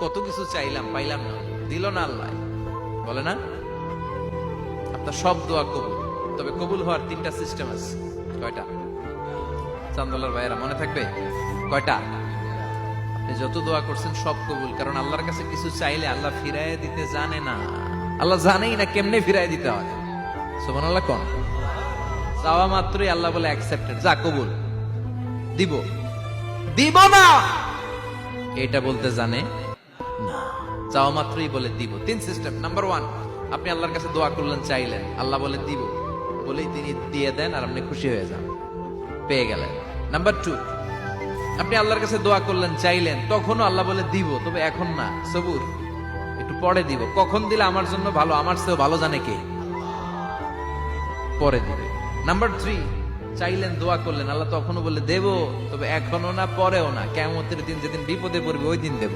কত কিছু চাইলাম, পাইলাম না, দিল না আল্লাহ, বলে না? আপনার সব দোয়া কবুল, তবে কবুল হওয়ার 3টা সিস্টেম আছে। কয়টা? চান্দলার ভাইয়েরা মনে থাকবে? কয়টা? আপনি যত দোয়া করছেন সব কবুল, কারণ আল্লাহর কাছে কিছু চাইলে আল্লাহ ফিরাইয়া দিতে জানে না। আল্লাহ জানেই না কেমনে ফিরাইয়া দিতে হয়। সুবহানাল্লাহ কোন? চাওয়া মাত্রই আল্লাহ বলে অ্যাকসেপ্টেড, যা কবুল, দিব দিব না এটা বলতে জানে না, চাওয়া মাত্রই বলে দিব। 3 সিস্টেম। নাম্বার 1, আপনি আল্লাহর কাছে দোয়া করলেন, চাইলেন, আল্লাহ বলে দিব, বলেই তিনি দিয়ে দেন আর আপনি খুশি হয়ে যান, পেয়ে গেলেন। নাম্বার 2, আপনি আল্লাহর কাছে দোয়া করলেন, চাইলেন, তখনও আল্লাহ বলে দিব, তবে এখন না, সবুর, একটু পরে দিব। কখন দিলে আমার জন্য ভালো, আমার চেয়েও ভালো জানে কে, পরে দিবে। নাম্বার 3, চাইলেন, দোয়া করলেন, আল্লাহ তখনও বলে দেব, তবে এখনো না, পরেও না, কিয়ামতের দিন যেদিন বিপদে পড়বে ওই দিন দেব।